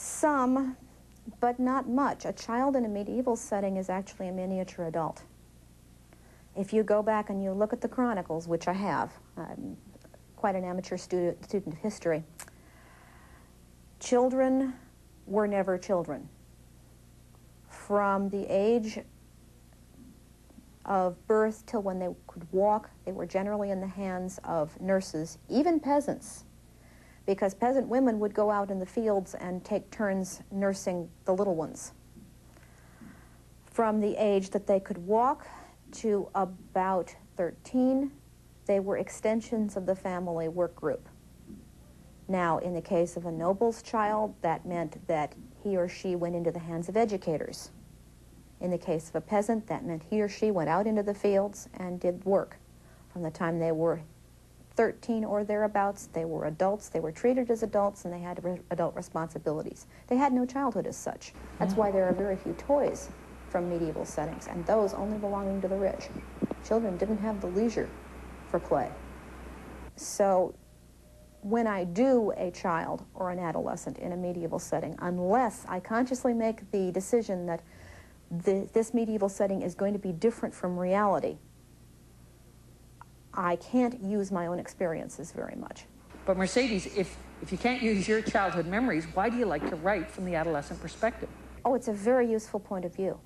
Some, but not much. A child in a medieval setting is actually a miniature adult. If you go back and you look at the chronicles, which I have, I'm quite an amateur student of history, children were never children. From the age of birth till when they could walk, they were generally in the hands of nurses, even peasants, because peasant women would go out in the fields and take turns nursing the little ones. From the age that they could walk to about 13, they were extensions of the family work group. Now, in the case of a noble's child, that meant that he or she went into the hands of educators. In the case of a peasant, that meant he or she went out into the fields and did work. From the time they were 13 or thereabouts, they were adults, they were treated as adults, and they had adult responsibilities. They had no childhood as such. That's why there are very few toys from medieval settings, and those only belonging to the rich. Children didn't have the leisure for play. So when I do a child or an adolescent in a medieval setting, unless I consciously make the decision that this medieval setting is going to be different from reality, I can't use my own experiences very much. But Mercedes, if you can't use your childhood memories, why do you like to write from the adolescent perspective? Oh, it's a very useful point of view.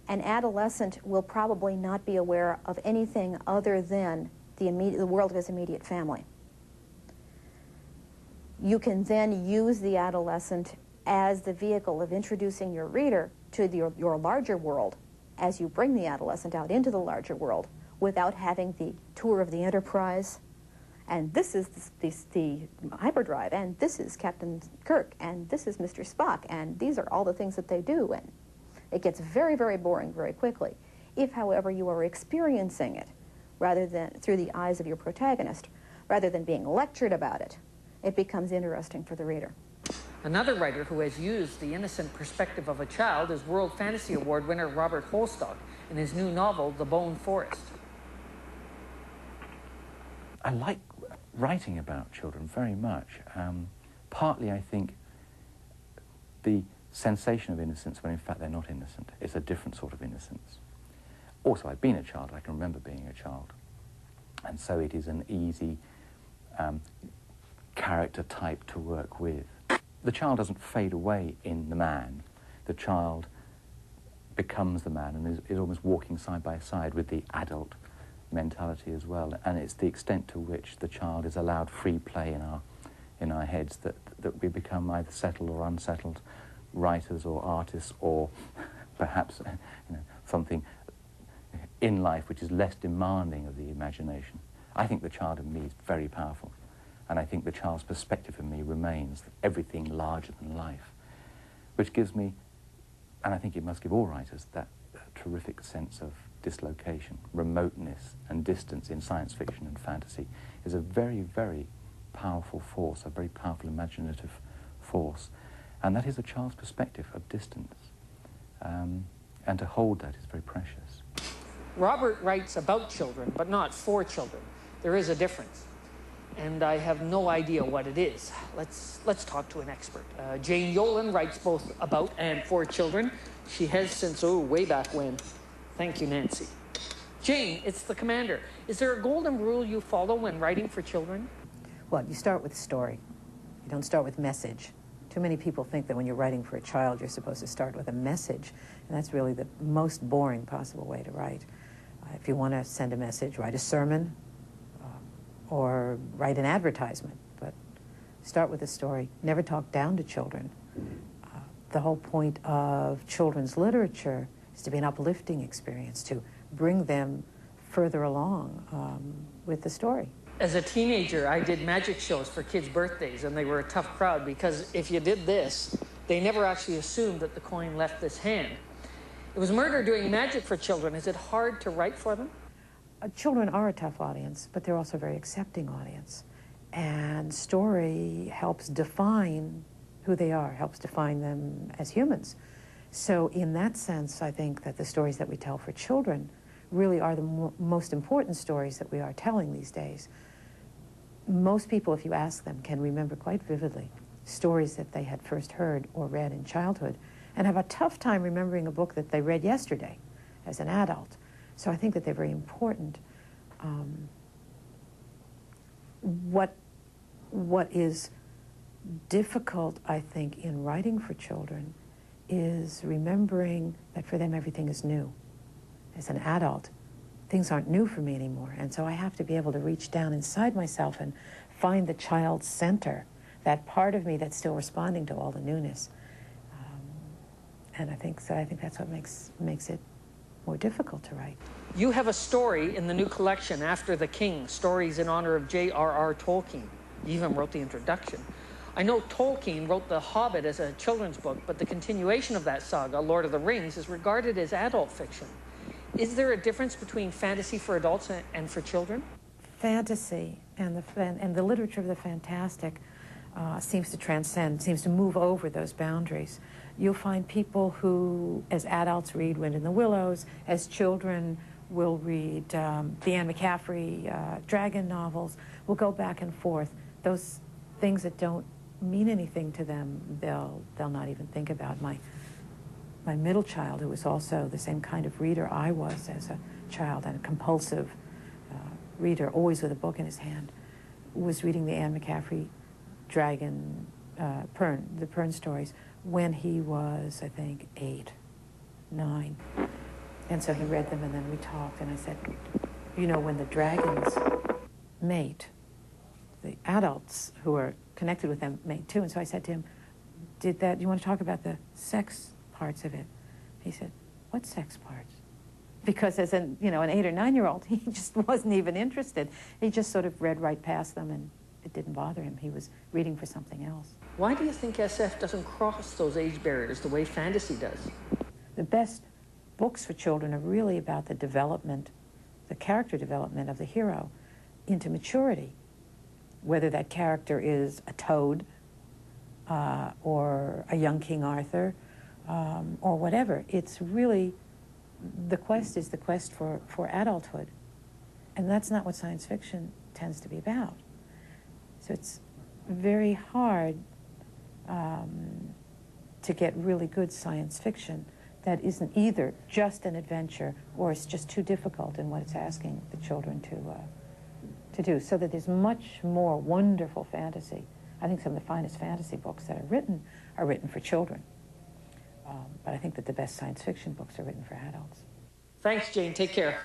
An adolescent will probably not be aware of anything other than the world of his immediate family. You can then use the adolescent as the vehicle of introducing your reader to your larger world as you bring the adolescent out into the larger world without having the tour of the Enterprise, and this is the hyperdrive, and this is Captain Kirk, and this is Mr. Spock, and these are all the things that they do, and it gets very, very boring very quickly. If, however, you are experiencing it rather than through the eyes of your protagonist, rather than being lectured about it, it becomes interesting for the reader. Another writer who has used the innocent perspective of a child is World Fantasy Award winner Robert Holdstock in his new novel, The Bone Forest. I like writing about children very much. Partly, I think, the sensation of innocence when in fact they're not innocent. It's a different sort of innocence. Also, I've been a child. I can remember being a child. And so it is an easy character type to work with. The child doesn't fade away in the man. The child becomes the man and is almost walking side by side with the adult mentality as well. And it's the extent to which the child is allowed free play in our heads that we become either settled or unsettled writers or artists, or perhaps something in life which is less demanding of the imagination. I think the child in me is very powerful. And I think the child's perspective in me remains everything larger than life, which gives me, and I think it must give all writers, that terrific sense of dislocation, remoteness and distance in science fiction and fantasy is a very, very powerful force, a very powerful imaginative force. And that is a child's perspective of distance. And to hold that is very precious. Robert writes about children, but not for children. There is a difference. And I have no idea what it is. Let's talk to an expert. Jane Yolen writes both about and for children. She has since, way back when. Thank you, Nancy. Jane, it's the commander. Is there a golden rule you follow when writing for children? Well, you start with story. You don't start with message. Too many people think that when you're writing for a child, you're supposed to start with a message, and that's really the most boring possible way to write. If you want to send a message, write a sermon, or write an advertisement, but start with a story. Never talk down to children. The whole point of children's literature is to be an uplifting experience, to bring them further along with the story. As a teenager, I did magic shows for kids' birthdays, and they were a tough crowd because if you did this, they never actually assumed that the coin left this hand. It was murder doing magic for children. Is it hard to write for them? Children are a tough audience, but they're also a very accepting audience. And story helps define who they are, helps define them as humans. So in that sense, I think that the stories that we tell for children really are the most important stories that we are telling these days. Most people, if you ask them, can remember quite vividly stories that they had first heard or read in childhood, and have a tough time remembering a book that they read yesterday as an adult. So I think that they're very important. What is difficult, I think, in writing for children is remembering that for them everything is new. As an adult, things aren't new for me anymore, and so I have to be able to reach down inside myself and find the child's center, that part of me that's still responding to all the newness. And I think that's what makes it more difficult to write. You have a story in the new collection, After the King, Stories in Honor of J.R.R. Tolkien. You even wrote the introduction. I know Tolkien wrote The Hobbit as a children's book, but the continuation of that saga, Lord of the Rings, is regarded as adult fiction. Is there a difference between fantasy for adults and for children? Fantasy and the literature of the fantastic seems to transcend, seems to move over those boundaries. You'll find people who, as adults, read Wind in the Willows, as children will read the Anne McCaffrey dragon novels, will go back and forth. Those things that don't mean anything to them, they'll not even think about. My middle child, who was also the same kind of reader I was as a child, and a compulsive reader, always with a book in his hand, was reading the Anne McCaffrey dragon, the Pern stories, when he was, I think, 8, 9. And so he read them, and then we talked, and I said, you know, when the dragons mate, the adults who are connected with them mate too. And so I said to him, do you want to talk about the sex parts of it? He said, what sex parts? Because as an 8 or 9-year-old, he just wasn't even interested. He just sort of read right past them, and it didn't bother him. He was reading for something else. Why do you think SF doesn't cross those age barriers the way fantasy does? The best books for children are really about the development, the character development of the hero into maturity. Whether that character is a toad or a young King Arthur or whatever. It's really, the quest is the quest for adulthood. And that's not what science fiction tends to be about. So it's very hard to get really good science fiction that isn't either just an adventure or it's just too difficult in what it's asking the children to do. So that there's much more wonderful fantasy. I think some of the finest fantasy books that are written for children. But I think that the best science fiction books are written for adults. Thanks, Jane. Take care.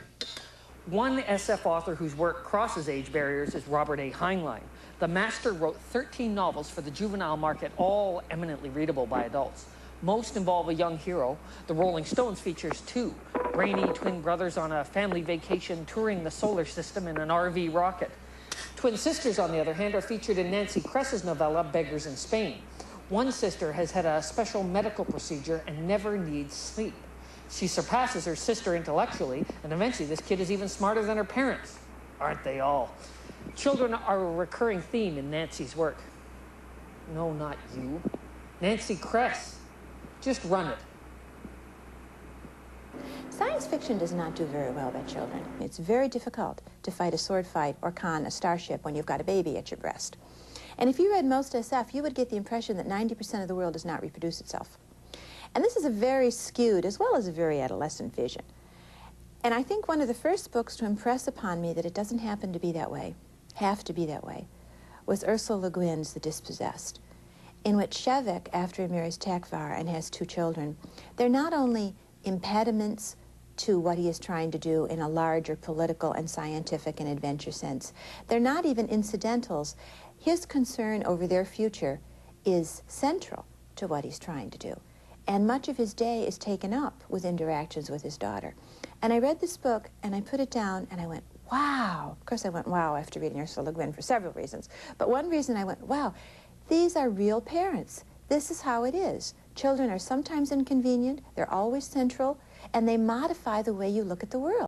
One SF author whose work crosses age barriers is Robert A. Heinlein. The master wrote 13 novels for the juvenile market, all eminently readable by adults. Most involve a young hero. The Rolling Stones features 2, brainy twin brothers on a family vacation touring the solar system in an RV rocket. Twin sisters, on the other hand, are featured in Nancy Kress's novella, Beggars in Spain. One sister has had a special medical procedure and never needs sleep. She surpasses her sister intellectually, and eventually this kid is even smarter than her parents. Aren't they all? Children are a recurring theme in Nancy's work. No, not you. Nancy Kress. Just run it. Science fiction does not do very well by children. It's very difficult to fight a sword fight or con a starship when you've got a baby at your breast. And if you read most SF, you would get the impression that 90% of the world does not reproduce itself. And this is a very skewed, as well as a very adolescent vision. And I think one of the first books to impress upon me that it doesn't have to be that way, was Ursula Le Guin's The Dispossessed, in which Shevik, after he marries Takvar and has 2 children, they're not only impediments to what he is trying to do in a larger political and scientific and adventure sense. They're not even incidentals. His concern over their future is central to what he's trying to do. And much of his day is taken up with interactions with his daughter. And I read this book, and I put it down, and I went, wow. Of course, I went, wow, after reading Ursula Le Guin for several reasons. But one reason I went, wow, these are real parents. This is how it is. Children are sometimes inconvenient, they're always central, and they modify the way you look at the world.